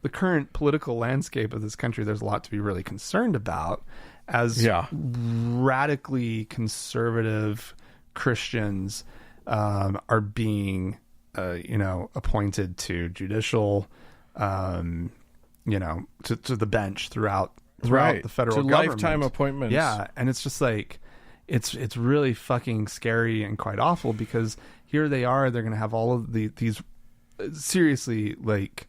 the current political landscape of this country, there's a lot to be really concerned about as radically conservative Christians are being, appointed to judicial, to the bench throughout the federal government. Lifetime appointments. Yeah, and it's just like, it's really fucking scary and quite awful, because here they are, they're going to have all of these seriously, like,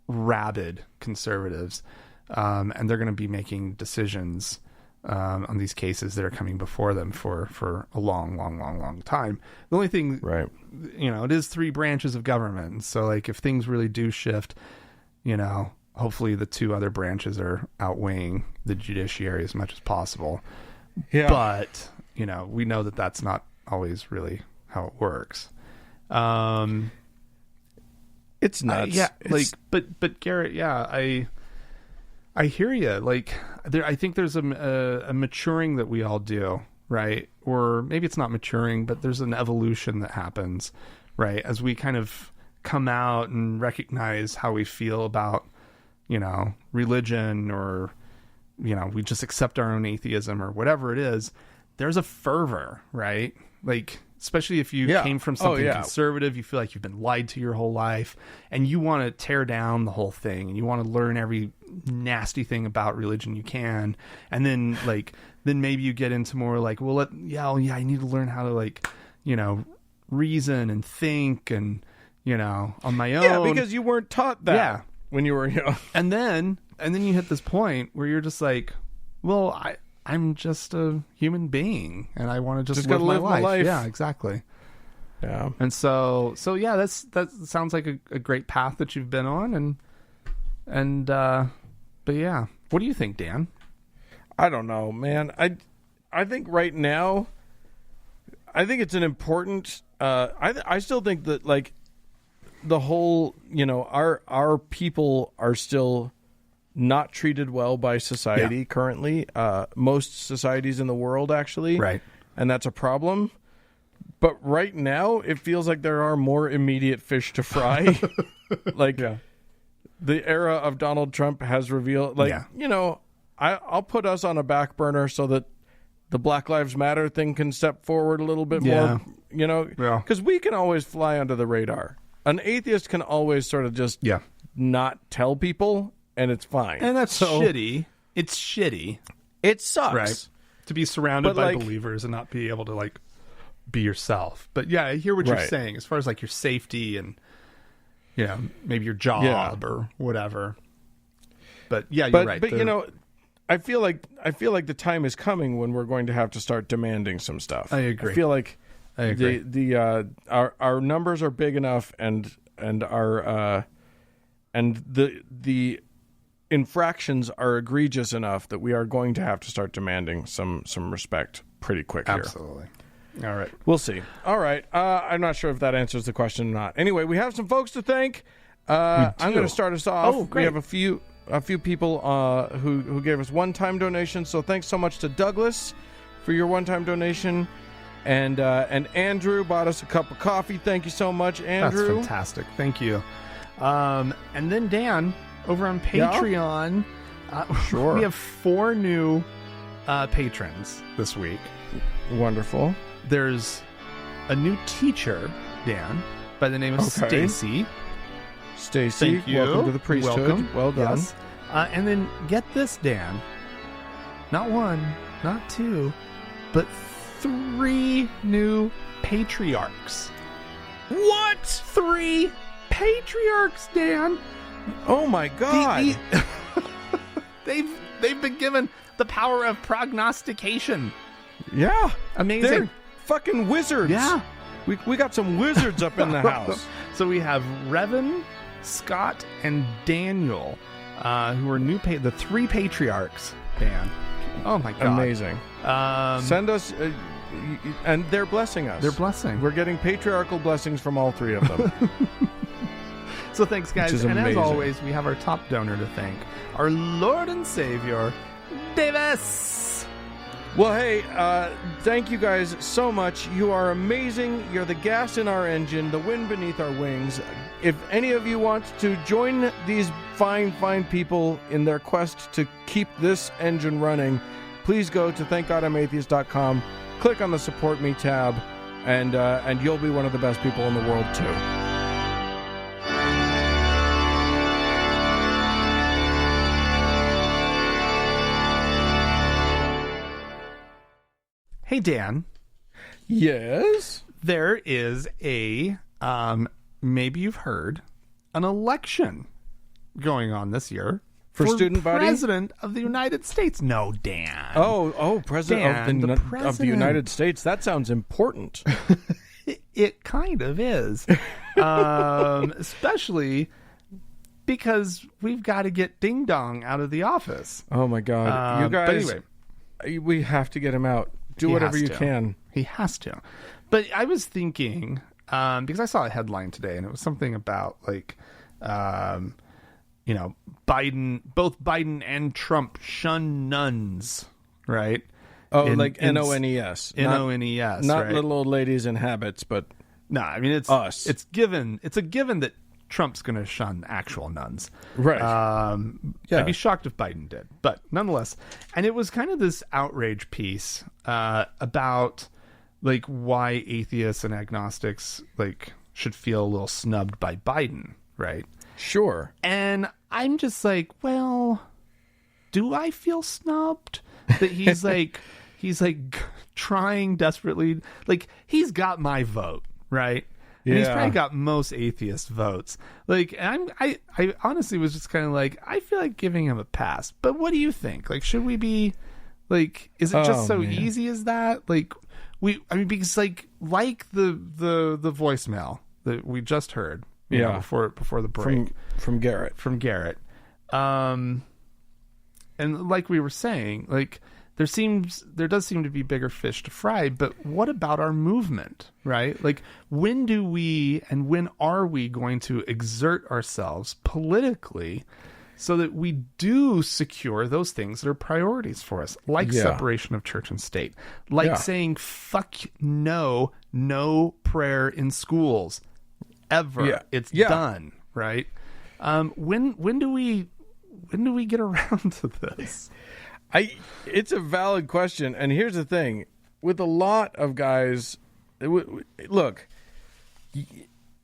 rabid conservatives, and they're going to be making decisions on these cases that are coming before them for a long time. The only thing, right, it is 3 branches of government, and so, like, if things really do shift, hopefully the 2 other branches are outweighing the judiciary as much as possible. Yeah. But, we know that that's not always really how it works. It's nuts. But Garrett, I hear you. Like, I think there's a maturing that we all do, right? Or maybe it's not maturing, but there's an evolution that happens, right? As we kind of come out and recognize how we feel about, religion, or, we just accept our own atheism or whatever it is. There's a fervor, right? Like, especially if you came from something conservative, you feel like you've been lied to your whole life, and you want to tear down the whole thing, and you want to learn every nasty thing about religion you can. And then, like, maybe you get into more like, I need to learn how to, like, reason and think and, on my own. Yeah, because you weren't taught that when you were young. And then you hit this point where you're just like, well, I'm just a human being, and I want to just live my life. Yeah, exactly. Yeah. And so yeah, that sounds like a great path that you've been on, but yeah. What do you think, Dan? I don't know, man. I think right now, I think it's an important, I still think that, like, the whole, our people are still not treated well by society currently. Most societies in the world, actually. Right. And that's a problem. But right now, it feels like there are more immediate fish to fry. Like, the era of Donald Trump has revealed, like, you know, I'll put us on a back burner so that the Black Lives Matter thing can step forward a little bit more, you know, because we can always fly under the radar. An atheist can always sort of just not tell people, and it's fine. And that's shitty. It's shitty. It sucks. Right. To be surrounded by believers and not be able to, like, be yourself. But yeah, I hear what you're saying as far as, like, your safety and, you know, maybe your job or whatever. But yeah, you're right. But you know, I feel like the time is coming when we're going to have to start demanding some stuff. I agree. I feel like our numbers are big enough and our and the infractions are egregious enough that we are going to have to start demanding some respect pretty quick here. Absolutely. All right. We'll see. All right. I'm not sure if that answers the question or not. Anyway, we have some folks to thank. I'm going to start us off. Oh, great. We have a few people who gave us one-time donations. So thanks so much to Douglas for your one-time donation. And Andrew bought us a cup of coffee. Thank you so much, Andrew. That's fantastic. Thank you. And then Dan, over on Patreon, sure. We have 4 new patrons this week. Wonderful. There's a new teacher, Dan, by the name of Stacy. Stacy, welcome to the priesthood. Welcome. Well done. Yes. And then get this, Dan. Not 1, not 2, but 3 new patriarchs. What? 3 patriarchs, Dan. Oh my God. They've been given the power of prognostication. Yeah. Amazing. They're fucking wizards. Yeah. We got some wizards up in the house. So we have Revan, Scott, and Daniel, who are the 3 patriarchs, Dan. Oh my God. Amazing. Send us, and they're blessing us. They're blessing. We're getting patriarchal blessings from all 3 of them. So thanks, guys. Which is and amazing. as always, we have our top donor to thank, our Lord and Savior, Davis. Well, hey, thank you guys so much. You are amazing. You're the gas in our engine, the wind beneath our wings. If any of you want to join these fine, fine people in their quest to keep this engine running, please go to thankgodimatheist.com, click on the Support Me tab, and you'll be one of the best people in the world, too. Hey, Dan. Yes? There is a, maybe you've heard, an election going on this year for student body? President of the United States. No, Dan. Oh, President Dan, of the United States. That sounds important. It kind of is. Especially because we've got to get Ding Dong out of the office. Oh, my God. You guys, but anyway, we have to get him out. Do whatever you can. He has to. But I was thinking, because I saw a headline today, and it was something about, like, you know, both Biden and Trump shun nuns, right? Oh, like N-O-N-E-S. N-O-N-E-S, Not right? little old ladies in habits, but no, I mean, it's us. It's a given that Trump's going to shun actual nuns. Right. I'd be shocked if Biden did. But nonetheless, and it was kind of this outrage piece about, like, why atheists and agnostics, like, should feel a little snubbed by Biden, right? Sure. And I'm just like, well, do I feel snubbed? That he's like, trying desperately, like, he's got my vote, right? And he's probably got most atheist votes. Like, and I honestly was just kind of like, I feel like giving him a pass. But what do you think? Like, should we be, like, is it just so easy as that? Like, because like the voicemail that we just heard, you know, before the break from Garrett. And like we were saying, like, there does seem to be bigger fish to fry, but what about our movement, right? Like, when are we going to exert ourselves politically so that we do secure those things that are priorities for us, like separation of church and state, like saying fuck no prayer in schools ever. It's done, right? When do we get around to this? It's a valid question, and here's the thing: with a lot of guys, look,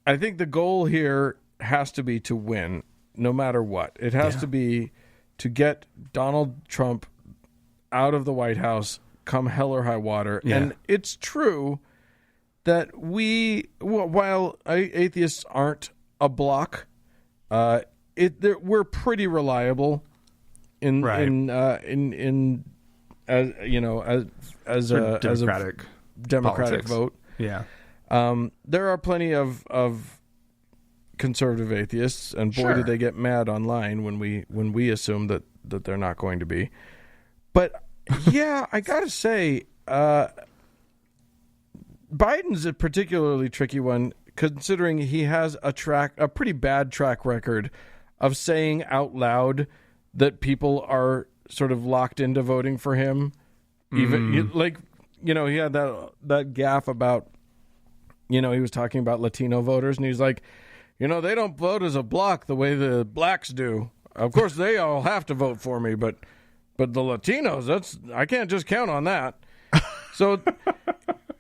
I think the goal here has to be to win, no matter what. It has to be to get Donald Trump out of the White House, come hell or high water. Yeah. And it's true that while atheists aren't a block, we're pretty reliable in as a Democratic vote. Yeah. There are plenty of conservative atheists, and boy, do they get mad online when we assume that they're not going to be. But yeah, I gotta say, Biden's a particularly tricky one, considering he has a pretty bad track record of saying out loud that people are sort of locked into voting for him. Even he had that gaffe about, he was talking about Latino voters, and he's like, they don't vote as a block the way the blacks do. Of course, they all have to vote for me, but the Latinos, I can't just count on that. So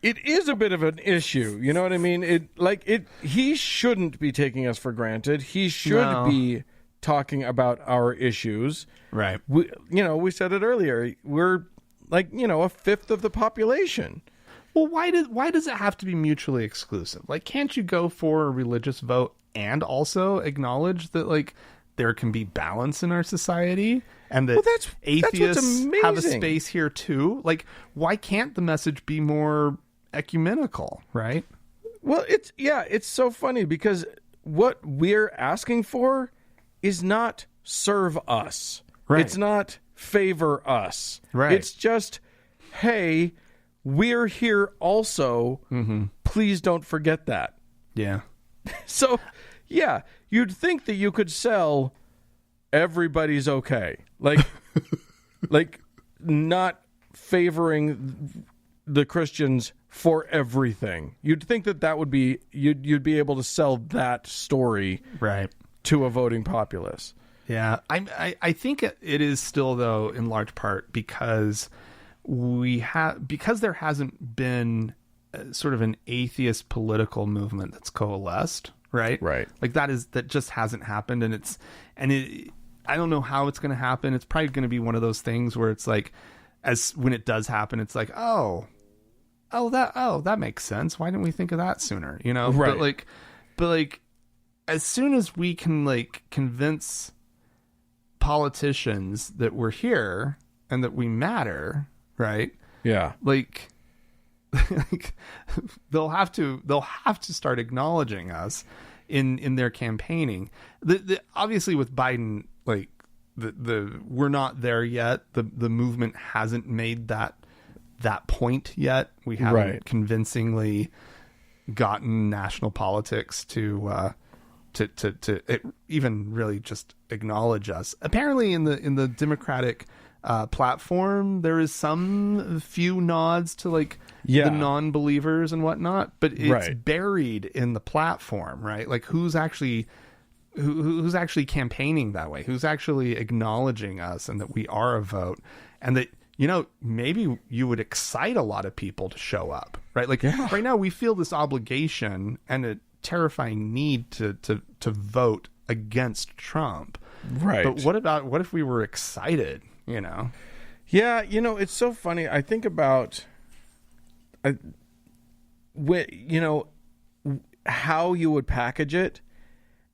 it is a bit of an issue. You know what I mean? He shouldn't be taking us for granted. He should be talking about our issues. Right. We said it earlier. We're a fifth of the population. Well, why does it have to be mutually exclusive? Like, can't you go for a religious vote and also acknowledge that, there can be balance in our society and that atheists have a space here too? Like, why can't the message be more ecumenical, right? Well, it's so funny because what we're asking for is not serve us. Right. It's not favor us. Right. It's just, hey, we're here also. Mm-hmm. Please don't forget that. Yeah. So, yeah, you'd think that you could sell everybody's okay. Like not favoring the Christians for everything. You'd think that would be, you'd be able to sell that story right to a voting populace. Yeah. I think it is still, though, in large part because there hasn't been sort of an atheist political movement that's coalesced, right? Right. That just hasn't happened, I don't know how it's going to happen. It's probably going to be one of those things where it's like, when it does happen, it's like, that makes sense. Why didn't we think of that sooner? Right. But as soon as we can convince politicians that we're here and that we matter, right? Yeah. They'll have to start acknowledging us in their campaigning. Obviously with Biden, we're not there yet. The movement hasn't made that point yet. We haven't convincingly gotten national politics to even really just acknowledge us. Apparently in the Democratic platform, there is some few nods to the non-believers and whatnot, but it's buried in the platform, right? Who's actually campaigning that way? Who's actually acknowledging us and that we are a vote, and that maybe you would excite a lot of people to show up, right? Right now we feel this obligation and a terrifying need to vote against Trump, right? But what if we were excited? Yeah, it's so funny. I think about how you would package it,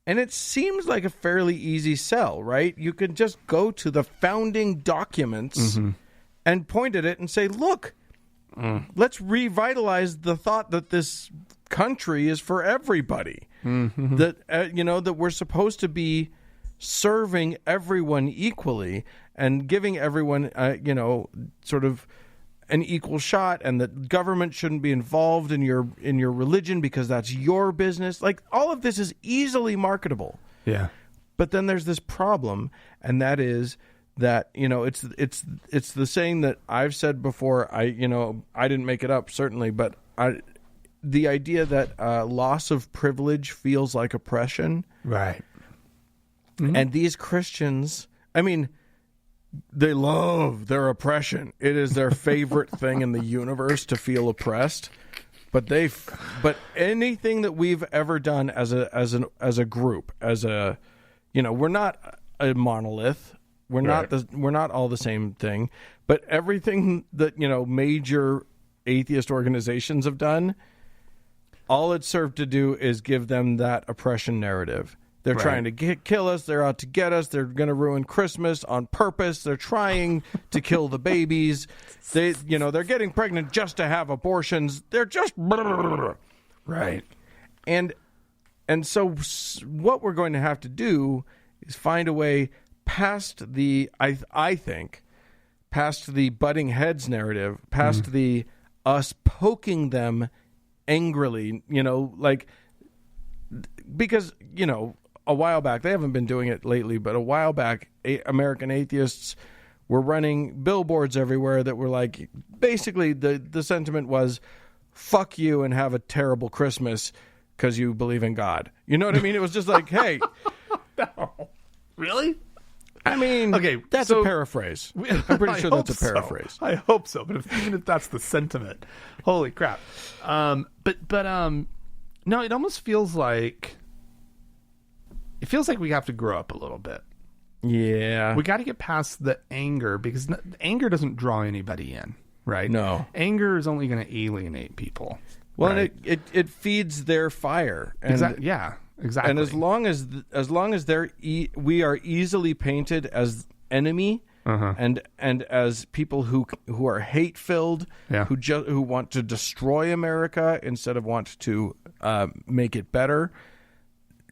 and it seems like a fairly easy sell, right? You could just go to the founding documents and point at it and say, look, let's revitalize the thought that this country is for everybody, that that we're supposed to be serving everyone equally and giving everyone sort of an equal shot, and that government shouldn't be involved in your religion because that's your business. All of this is easily marketable. Yeah. But then there's this problem, and that is that, it's the saying that I've said before. I didn't make it up, certainly, but the idea that loss of privilege feels like oppression. Right. Mm-hmm. And these Christians, I mean, they love their oppression. It is their favorite thing in the universe to feel oppressed. But anything that we've ever done as a group, we're not a monolith. We're not all the same thing. But everything that major atheist organizations have done, all it's served to do is give them that oppression narrative. They're trying to kill us. They're out to get us. They're going to ruin Christmas on purpose. They're trying to kill the babies. They're getting pregnant just to have abortions. They're just right. And so what we're going to have to do is find a way past the I think past the butting heads narrative, past the us poking them angrily, because a while back, they haven't been doing it lately, but a while back, American atheists were running billboards everywhere that were like, basically the sentiment was, fuck you and have a terrible Christmas because you believe in God. You know what I mean? It was just like, hey. No. Really? I mean, okay, that's a paraphrase. I'm pretty sure that's a paraphrase. I hope so, but even if that's the sentiment, holy crap. No, it almost feels like... It feels like we have to grow up a little bit. Yeah. We got to get past the anger, because anger doesn't draw anybody in, right? No. Anger is only going to alienate people. Well, right? and it feeds their fire. And, exactly. And as long as we are easily painted as enemy and as people who are hate-filled, who want to destroy America instead of want to make it better,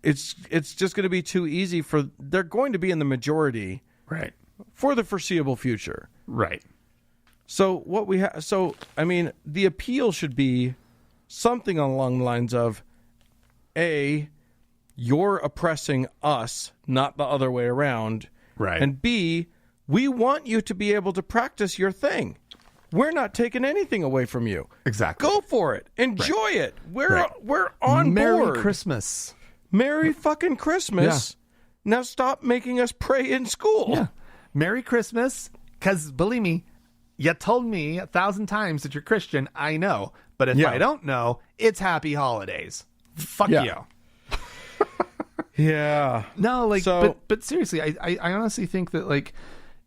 it's just going to be too easy they're going to be in the majority, right, for the foreseeable future, right. So the appeal should be something along the lines of, A, you're oppressing us, not the other way around, right, and B, we want you to be able to practice your thing. We're not taking anything away from you. Exactly. Go for it. Enjoy it. We're on board. Merry Christmas. Merry fucking Christmas. Yeah. Now stop making us pray in school. Yeah. Merry Christmas, because believe me, you told me 1,000 times that you're Christian. I know. But if I don't know, it's happy holidays. Fuck you. Yeah. No, but seriously, I honestly think that, like,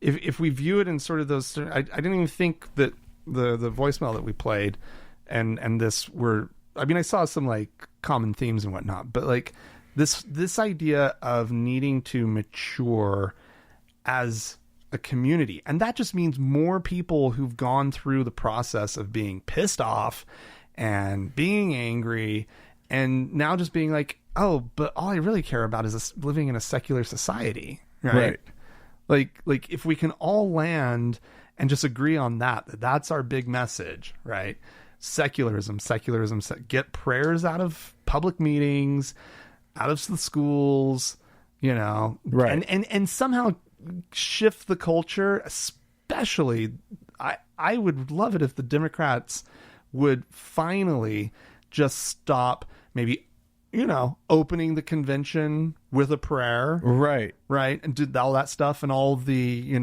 if we view it in sort of those, I didn't even think that the voicemail that we played and this were, I mean, I saw some like common themes and whatnot, but like this idea of needing to mature as a community, and that just means more people who've gone through the process of being pissed off and being angry and now just being like, oh, but all I really care about is living in a secular society, right? Like if we can all land and just agree on that's our big message, right? Secularism, get prayers out of public meetings, out of the schools, right? And somehow shift the culture. Especially, I would love it if the Democrats would finally just stop maybe, opening the convention with a prayer. Right. And did all that stuff and all the,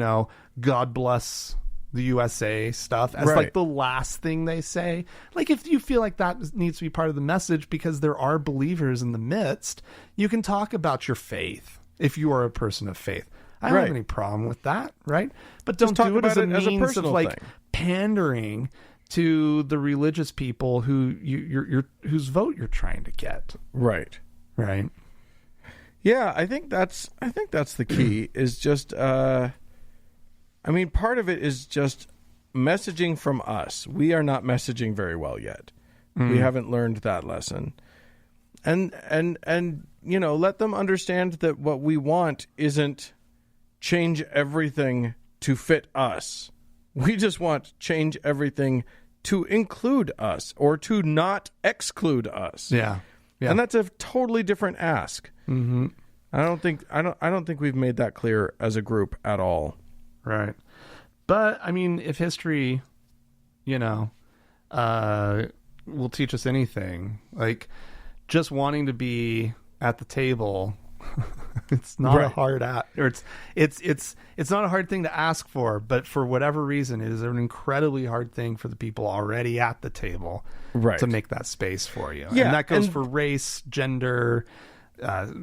God bless the USA stuff as like the last thing they say. Like, if you feel like that needs to be part of the message because there are believers in the midst, you can talk about your faith if you are a person of faith. I don't have any problem with that, right? But don't do it as a means of like pandering to the religious people whose vote you're trying to get. Right. Yeah, I think that's the key. Is just, part of it is just messaging from us. We are not messaging very well yet. We haven't learned that lesson, and let them understand that what we want isn't change everything to fit us. We just want change everything to include us or to not exclude us. Yeah. And that's a totally different ask. Mm-hmm. I don't think we've made that clear as a group at all. Right. But I mean, if history, will teach us anything, like just wanting to be at the table, it's not a hard it's not a hard thing to ask for, but for whatever reason, it is an incredibly hard thing for the people already at the table to make that space for you. Yeah, and that goes for race, gender,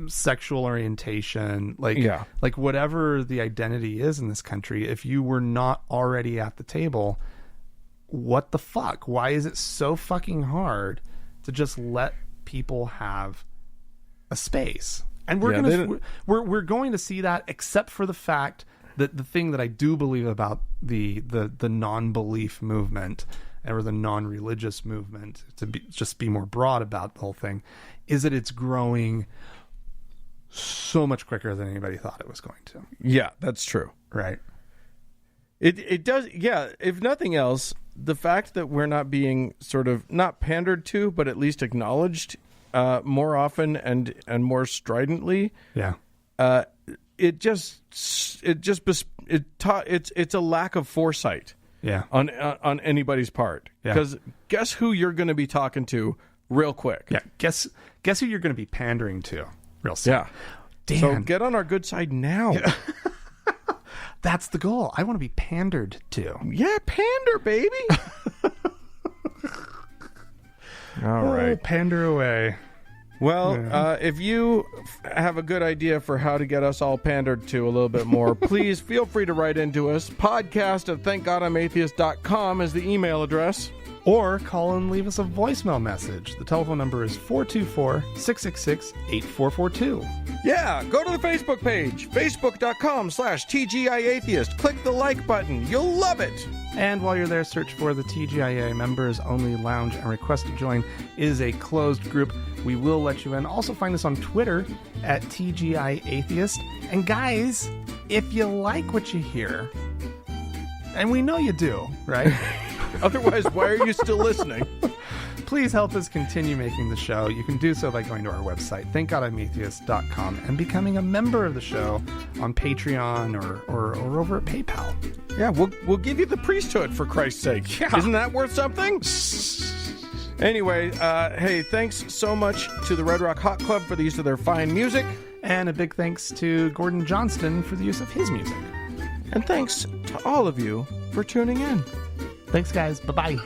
sexual orientation, like whatever the identity is in this country. If you were not already at the table, what the fuck? Why is it so fucking hard to just let people have a space? And we're going to see that, except for the fact that the thing that I do believe about the non-belief movement, or the non-religious movement, to just be more broad about the whole thing, is that it's growing so much quicker than anybody thought it was going to. Yeah, that's true. Right. It does. Yeah. If nothing else, the fact that we're not being sort of not pandered to, but at least acknowledged more often and more stridently. Yeah. It's a lack of foresight. Yeah. On anybody's part. Because guess who you're going to be talking to real quick. Yeah. Guess who you're going to be pandering to real soon. Yeah. Dan. So get on our good side now. Yeah. That's the goal. I want to be pandered to. Yeah, pander, baby. All right. Pander away. Well, if you have a good idea for how to get us all pandered to a little bit more, please feel free to write into us. podcast@thankgodimatheist.com is the email address. Or call and leave us a voicemail message. The telephone number is 424-666-8442. Yeah, go to the Facebook page, facebook.com/TGIAtheist. Click the like button. You'll love it. And while you're there, search for the TGIA Members Only Lounge and request to join. It is a closed group. We will let you in. Also find us on Twitter @TGIAtheist. And guys, if you like what you hear, and we know you do, right? Otherwise, why are you still listening? Please help us continue making the show. You can do so by going to our website, thankgodimatheist.com, and becoming a member of the show on Patreon or over at PayPal. Yeah, we'll give you the priesthood, for Christ's sake. Yeah. Isn't that worth something? Anyway, hey, thanks so much to the Red Rock Hot Club for the use of their fine music. And a big thanks to Gordon Johnston for the use of his music. And thanks to all of you for tuning in. Thanks, guys. Bye-bye.